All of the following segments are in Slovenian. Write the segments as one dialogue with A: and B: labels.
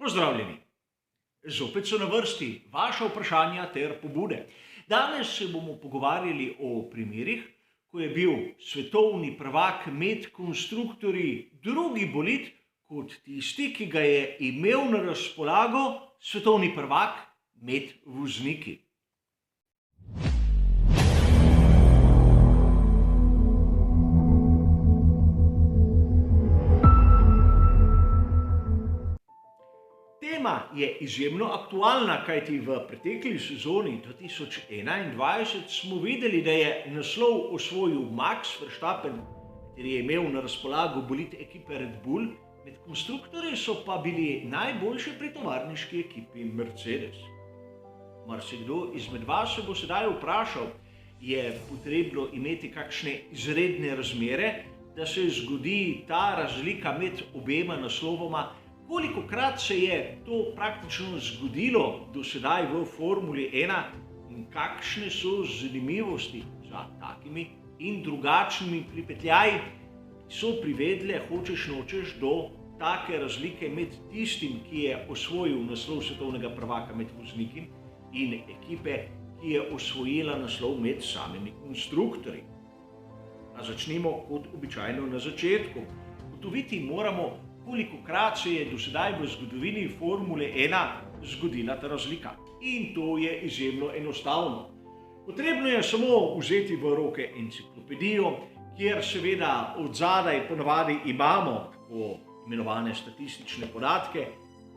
A: Pozdravljeni! Zopet so na vrsti vaša vprašanja ter pobude. Danes se bomo pogovarjali o primerih, ko je bil svetovni prvak med konstruktorji drugi bolid kot tisti, ki ga je imel na razpolago svetovni prvak med vozniki. Tema je izjemno aktualna, kajti v pretekli sezoni 2021 smo videli, da je naslov osvojil Max Verstappen, kateri je imel na razpolago bolid ekipe Red Bull, med konstruktorji so pa bili najboljši pri tovarniški ekipi Mercedes. Marsikdo izmed vas se bo sedaj vprašal, je potrebno imeti kakšne izredne razmere, da se zgodi ta razlika med obema naslovoma. Kolikokrat se je to praktično zgodilo do sedaj v Formuli 1 in kakšne so zanimivosti za takimi in drugačnimi pripetljaji, ki so privedle hočeš nočeš do take razlike med tistim, ki je osvojil naslov svetovnega prvaka med vozniki in ekipe, ki je osvojila naslov med samimi konstruktorji. A začnimo kot običajno na začetku. Ugotoviti moramo, kolikokrat se je do sedaj v zgodovini Formule 1 zgodila ta razlika. In to je izjemno enostavno. Potrebno je samo vzeti v roke enciklopedijo, kjer seveda od zadaj ponavadi imamo tako imenovane statistične podatke,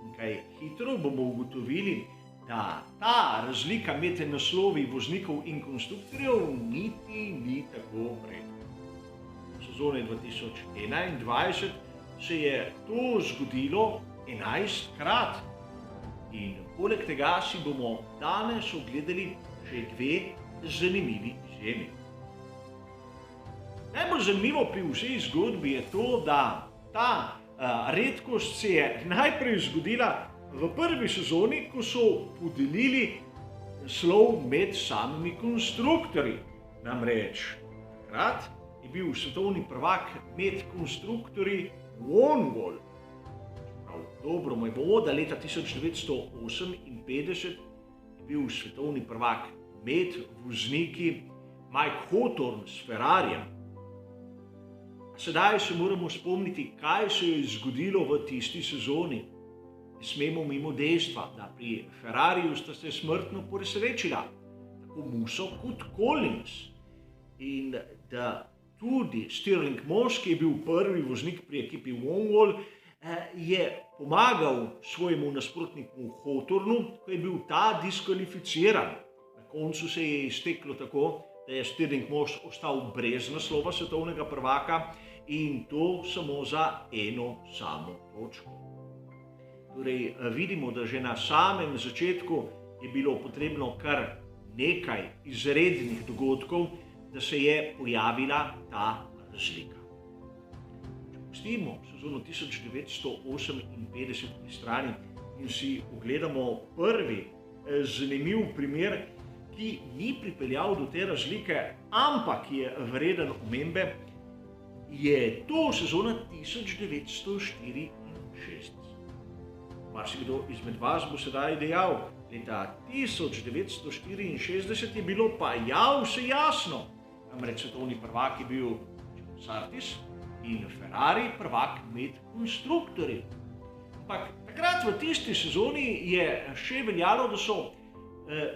A: in kaj hitro bomo ugotovili, da ta razlika med naslovi voznikov in konstruktorjev niti ni tako redka. V sezoni 2021 se je to zgodilo 11krat in poleg tega si bomo danes ogledali še dve zanimivi izjemi. Najbolj zanimivo pri vsej zgodbi je to, da ta redkost se je najprej zgodila v prvi sezoni, ko so podelili naslov med samimi konstruktorji. Namreč takrat je bil svetovni prvak med konstruktorji Wanwall. Dobro mu je bilo, da leta 1958 je bil svetovni prvak med vozniki Mike Hawthorne s Ferrarijem. Sedaj se moramo spomniti, kaj se je zgodilo v tisti sezoni. Ne smemo mimo dejstva, da pri Ferrariju sta se smrtno ponesrečila tako Musso kot Collins in da tudi Stirling Moss, ki je bil prvi voznik pri ekipi Wanwall, je pomagal svojemu nasprotniku Hawthornu, ko je bil ta diskvalificiran. Na koncu se je izteklo tako, da je Stirling Moss ostal brez naslova svetovnega prvaka in to samo za eno samo točko. Torej vidimo, da že na samem začetku je bilo potrebno kar nekaj izrednih dogodkov, da se je pojavila ta razlika. Če pustimo sezono 1958 pri strani in si ogledamo prvi zanimiv primer, ki ni pripeljal do te razlike, ampak je vreden omembe, je to sezona 1964. Marsikdo izmed vas bo sedaj dejal, leta 1964 je bilo pa vse jasno. Namreč svetovni prvak je bil Sartis in Ferrari prvak med konstruktorji. Ampak takrat v tisti sezoni je še veljalo, da so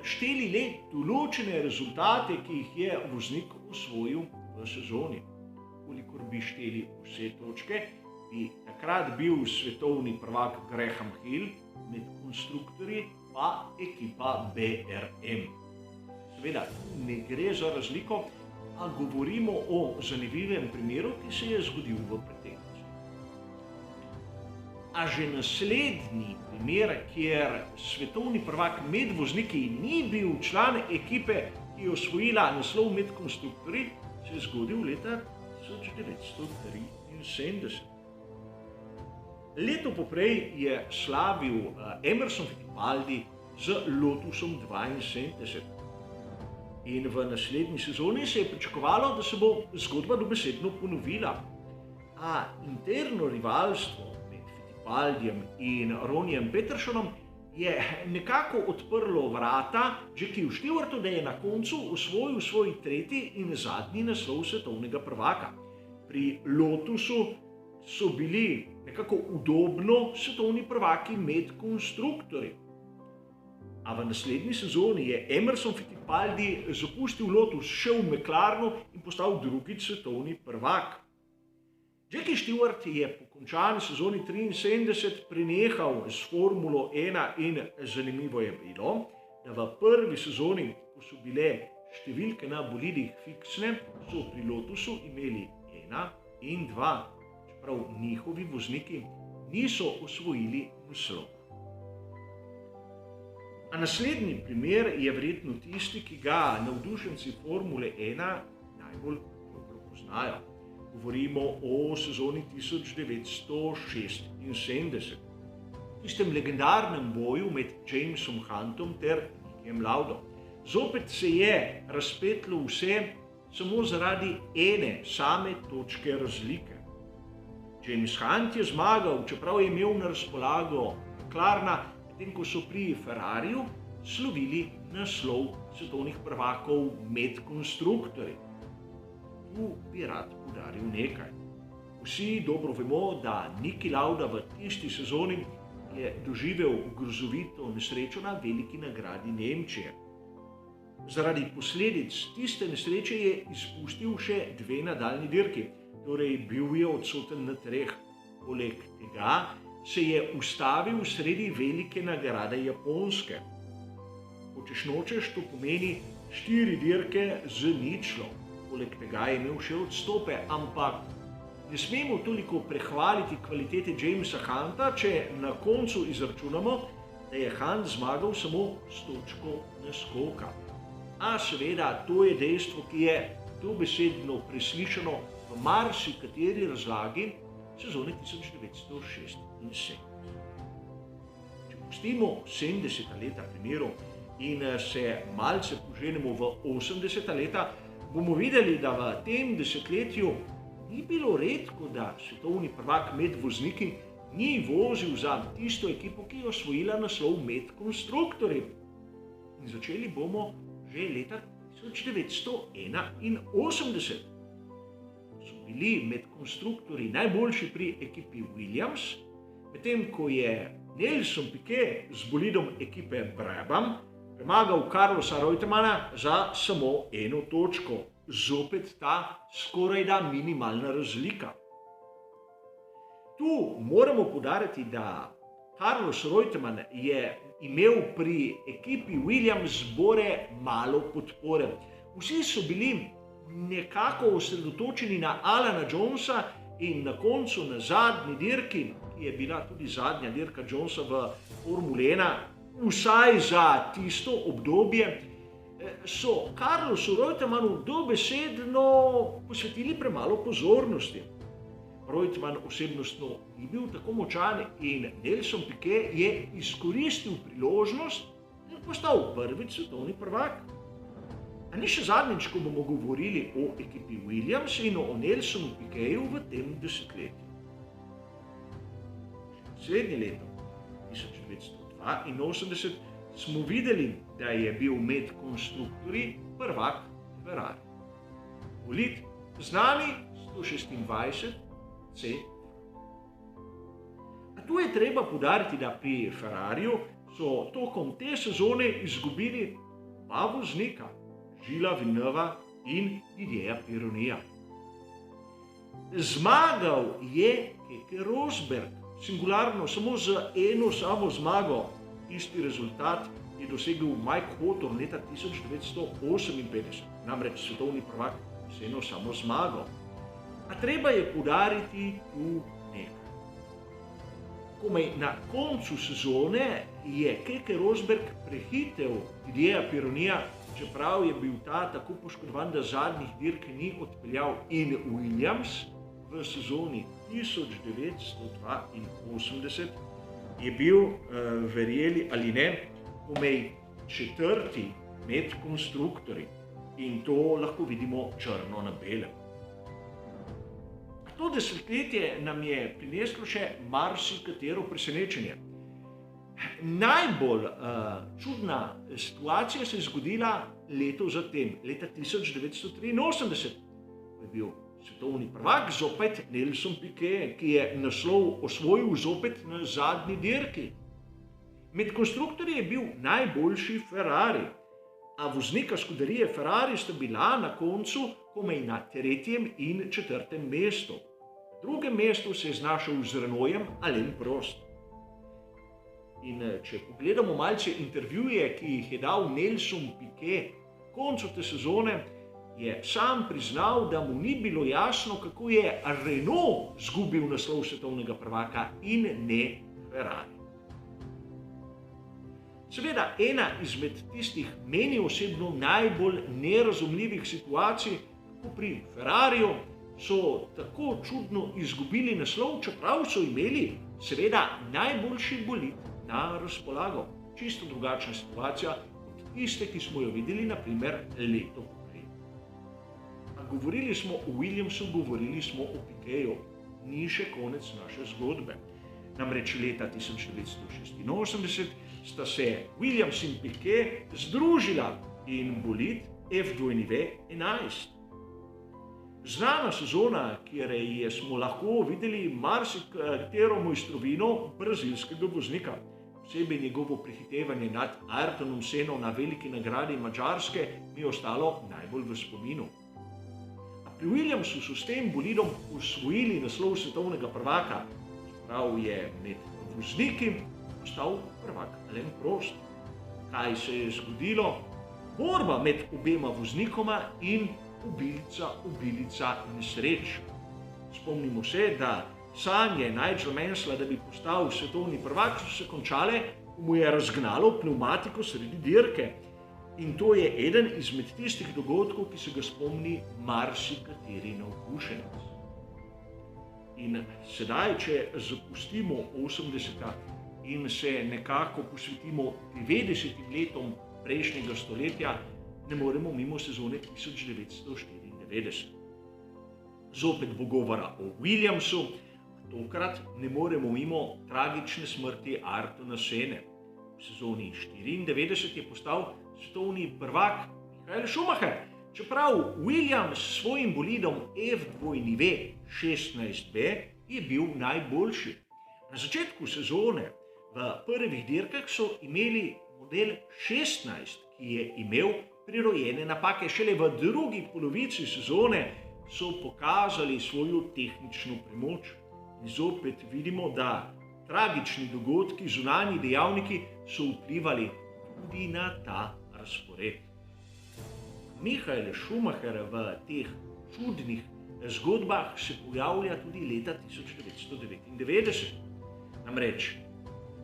A: šteli le določene rezultate, ki jih je voznik osvojil v sezoni. Kolikor bi šteli vse točke, bi takrat bil svetovni prvak Graham Hill, med konstruktorji pa ekipa BRM. Seveda ne gre za razliko, a govorimo o zanimivem primeru, ki se je zgodil v preteklosti. A že naslednji primer, kjer svetovni prvak med vozniki ni bil član ekipe, ki je osvojila naslov med konstruktorji, se je zgodil leta 1973. Leto poprej je slavil Emerson Fittipaldi z Lotusom 72. In v naslednji sezoni se je pričakovalo, da se bo zgodba dobesedno ponovila. A interno rivalstvo med Fittipaldijem in Ronnijem Petersonom je nekako odprlo vrata Jackie Stewartu, da je na koncu osvojil svoj tretji in zadnji naslov svetovnega prvaka. Pri Lotusu so bili nekako udobno svetovni prvaki med konstruktorji. A v naslednji sezoni je Emerson Fittipaldi zapustil Lotus, šel v McLarenu in postal drugič svetovni prvak. Jackie Stewart je po končani sezoni 73 prenehal s Formulo 1 in zanimivo je bilo, da v prvi sezoni, ko so bile številke na bolidih fiksne, so pri Lotusu imeli 1 in 2, čeprav njihovi vozniki niso osvojili naslov. A naslednji primer je verjetno tisti, ki ga navdušenci Formule 1 najbolj dobro poznajo. Govorimo o sezoni 1976, tistem legendarnem boju med Jamesom Huntom ter Nickyjem Laudom. Zopet se je razpetlo vse samo zaradi ene same točke razlike. James Hunt je zmagal, čeprav je imel na razpolago McLarena, medtem ko so pri Ferrariju slovili naslov svetovnih prvakov med konstruktorji. Tu bi rad poudaril nekaj. Vsi dobro vemo, da Niki Lauda v tisti sezoni je doživel grozovito nesrečo na veliki nagradi Nemčije. Zaradi posledic tiste nesreče je izpustil še 2 nadaljnji dirki, torej bil je odsoten na 3. Poleg tega se je ustavil sredi velike nagrade Japonske. Hočeš nočeš, to pomeni 4 dirke z ničlo. Poleg tega je imel še odstope, ampak ne smemo toliko prehvaliti kvalitete Jamesa Hunta, če na koncu izračunamo, da je Hunt zmagal samo s točko naskoka. A seveda, to je dejstvo, ki je dobesedno preslišano v marsikateri razlagi sezone 1976. Če pustimo 70. leta primeru in se malce poženemo v 80. leta, bomo videli, da v tem desetletju ni bilo redko, da svetovni prvak med vozniki ni vozil za tisto ekipo, ki je osvojila naslov med konstruktorji. In začeli bomo že leta 1981. So bili med konstruktorji najboljši pri ekipi Williams, medtem ko je Nelson Piquet z bolidom ekipe Brabham premagal Carlosa Reutemana za samo 1 točko. Zopet ta skorajda minimalna razlika. Tu moramo poudariti, da Carlos Reutemann je imel pri ekipi Williams bore malo podpore. Vsi so bili nekako osredotočeni na Alana Jonesa in na koncu na zadnji dirki, ki je bila tudi zadnja dirka Jonesa v Formule 1, vsaj za tisto obdobje, so Carlosu Reutemannu dobesedno posvetili premalo pozornosti. Reutemann osebnostno ni bil tako močan in Nelson Piquet je izkoristil priložnost in postal prvič svetovni prvak. A ni še zadnjič, ko bomo govorili o ekipi Williams in o Nelsonu Piquetu v tem desetletju. Naslednje leto, 1982, smo videli, da je bil med konstruktorji prvak Ferrari. Bolid znani 126C. A tu je treba poudariti, da pri Ferrariju so tokom te sezone izgubili 2 voznika, Gilesa Villeneuva in Didierja Pironnija. Zmagal je Keke Rosberg, singularno samo z 1 samo zmago. Isti rezultat je dosegel Mike Hawthorn leta 1958, namreč svetovni prvak z 1 samo zmago. A treba je poudariti tu nekaj. Komaj na koncu sezone je Keke Rosberg prehitel Didierja Pironnija, čeprav je bil ta tako poškodovan, da zadnjih dirk ni odpeljal, in Williams v sezoni 1982 je bil, verjeli ali ne, komaj 4. med konstruktorji. In to lahko vidimo črno na belem. To To desetletje nam je prineslo še marsikatero presenečenje. Najbolj čudna situacija se je zgodila leto zatem, leta 1983, ko je bil svetovni prvak zopet Nelson Piquet, ki je naslov osvojil zopet na zadnji dirki. Med konstruktorji je bil najboljši Ferrari, a voznika skuderije Ferrari sta bila na koncu komaj na 3. in 4. mestu. Na 2. mestu se je znašel z Renaultom Alain Prost. In če pogledamo malce intervjuje, ki jih je dal Nelson Piquet v koncu te sezone, je sam priznal, da mu ni bilo jasno, kako je Renault zgubil naslov svetovnega prvaka in ne Ferrari. Seveda, ena izmed tistih meni osebno najbolj nerazumljivih situacij, kako pri Ferrariju so tako čudno izgubili naslov, čeprav so imeli seveda najboljši bolid na razpolago. Čisto drugačna situacija od tiste, ki smo jo videli na primer leto poprej. Govorili smo o Williamsu, govorili smo o Piqueju. Ni še konec naše zgodbe. Namreč leta 1986 sta se Williams in Piquet združila in bolid F2-11. Znana sezona, kjer smo lahko videli marsikatero mojstrovino brazilskega voznika. Posebej njegovo prehitevanje nad Ayrtonom Senno na veliki nagradi Madžarske mi je ostalo najbolj v spominu. Pri Williamsu so s tem bolidom osvojili naslov svetovnega prvaka, čeprav je med vozniki postal prvak Alain Prost. Kaj se je zgodilo? Borba med obema voznikoma in obilica nesreč. Spomnimo se, da sanje Nigela Mansella, da bi postal svetovni prvak, so se končale, ko mu je razgnalo pnevmatiko sredi dirke. In to je eden izmed tistih dogodkov, ki se ga spomni marsikateri navdušenec. In sedaj, če zapustimo 80. in se nekako posvetimo 90. letom prejšnjega stoletja, ne moremo mimo sezone 1994. Zopet bo govora o Williamsu, tokrat ne moremo mimo tragične smrti Ayrtona Senne. V sezoni 94 je postal svetovni prvak Michael Schumacher, čeprav Williams s svojim bolidom F2-16B je bil najboljši. Na začetku sezone v prvih dirkah so imeli model 16, ki je imel prirojene napake. Šele v drugi polovici sezone so pokazali svojo tehnično premoč. In zopet vidimo, da tragični dogodki, zunanji dejavniki so vplivali tudi na ta razpored. Michael Schumacher v teh čudnih zgodbah se pojavlja tudi leta 1999. Namreč,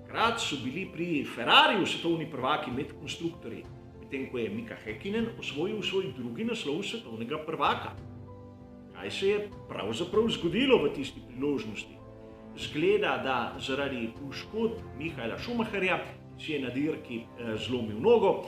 A: takrat so bili pri Ferrariju svetovni prvaki med konstruktorji, medtem ko je Mika Häkkinen osvojil svoj drugi naslov svetovnega prvaka. Kaj se je pravzaprav zgodilo v tisti priložnosti? Zgleda, da zaradi poškodb Michaela Schumacherja, ki si je na dirki zlomil nogo,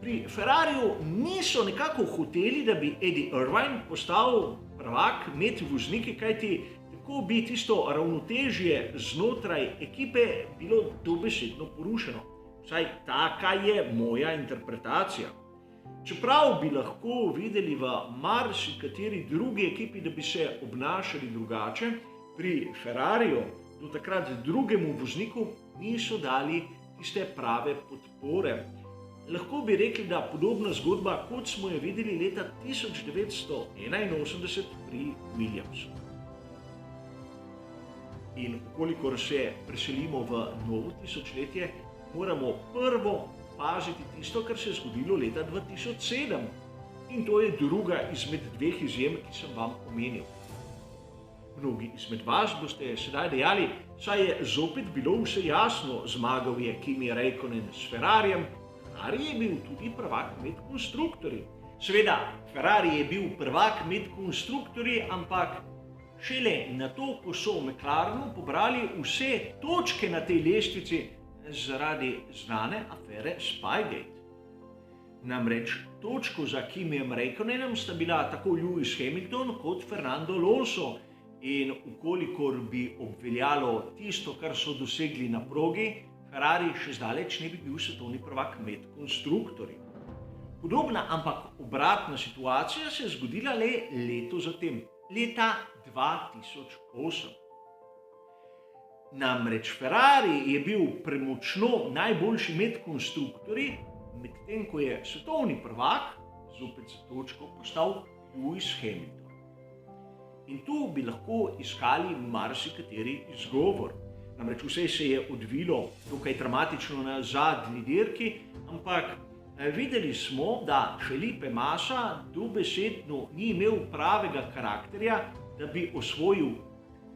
A: pri Ferrariju niso nekako hoteli, da bi Eddie Irvine postal prvak med vozniki, kajti tako bi tisto ravnotežje znotraj ekipe bilo dobesedno porušeno. Vsaj taka je moja interpretacija. Čeprav bi lahko videli v marsikateri drugi ekipi, da bi se obnašali drugače, pri Ferrariju do takrat drugemu vozniku niso dali tiste prave podpore. Lahko bi rekli, da podobna zgodba, kot smo jo videli leta 1981 pri Williamsu. In kolikor se preselimo v novo tisočletje, moramo prvo paziti tisto, kar se je zgodilo leta 2007. In to je druga izmed dveh izjem, ki sem vam omenil. Mnogi izmed vas boste sedaj dejali, saj je zopet bilo vse jasno, zmagal je Kimi Räikkönen s Ferrarijem, Ferrari je bil tudi prvak med konstruktorji. Seveda, Ferrari je bil prvak med konstruktorji, ampak šele na to, ko so McLarenu pobrali vse točke na tej lestvici zaradi znane afere Spygate. Namreč točko za Kimijem Räikkönenom sta bila tako Lewis Hamilton kot Fernando Alonso In ukolikor bi obveljalo tisto, kar so dosegli na progi, Ferrari še zdaleč ne bi bil svetovni prvak med konstruktorji. Podobna, ampak obratna situacija se je zgodila le leto zatem, leta 2008. Namreč Ferrari je bil premočno najboljši med konstruktorji, medtem ko je svetovni prvak zopet za točko postal Lewis Hamilton. In tu bi lahko iskali marsikateri izgovor. Namreč vse se je odvilo dokaj dramatično na zadnji dirki, ampak videli smo, da Felipe Massa dobesedno ni imel pravega karakterja, da bi osvojil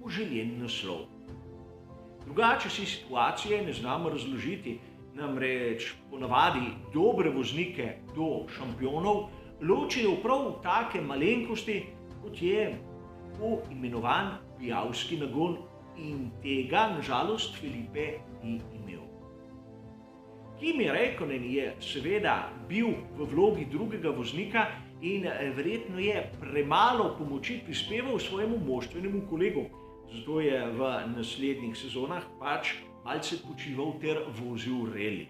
A: poželjen naslov. Drugače si situacije ne znamo razložiti, namreč ponavadi dobre voznike do šampionov ločijo prav take malenkosti, kot je imenovan pijavski nagon, in tega nažalost Felipe ni imel. Kimi Räikkönen je seveda bil v vlogi drugega voznika in verjetno je premalo pomoči prispeval svojemu moštvenemu kolegu, zato je v naslednjih sezonah pač malce počival ter vozil reli.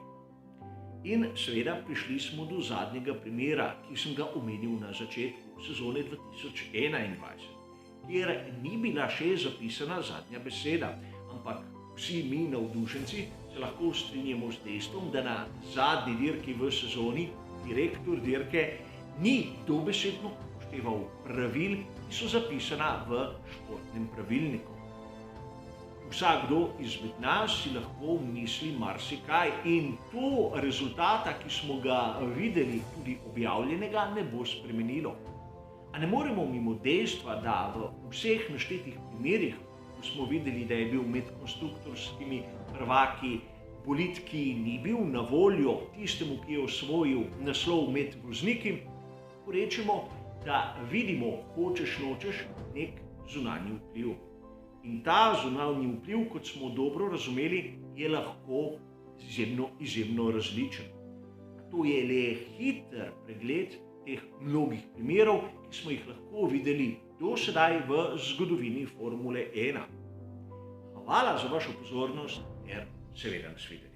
A: In seveda prišli smo do zadnjega primera, ki sem ga omenil na začetku sezone 2021. Kjer ni bila še zapisana zadnja beseda, ampak vsi mi navdušenci se lahko strinjamo z dejstvom, da na zadnji dirki v sezoni direktor dirke ni dobesedno upošteval pravil, ki so zapisana v športnem pravilniku. Vsakdo izmed nas si lahko misli marsikaj in to rezultata, ki smo ga videli tudi objavljenega, ne bo spremenilo. A ne moremo mimo dejstva, da v vseh naštetih primerih, ko smo videli, da je bil med konstruktorskimi prvaki bolid, ki ni bil na voljo tistemu, ki je osvojil naslov med vozniki, porečemo, da vidimo hočeš nočeš nek zunanji vpliv. In ta zunanji vpliv, kot smo dobro razumeli, je lahko izjemno različen. To je le hiter pregled teh mnogih primerov, ki smo jih lahko videli do sedaj v zgodovini Formule 1. Hvala za vašo pozornost ter seveda nasvidenje.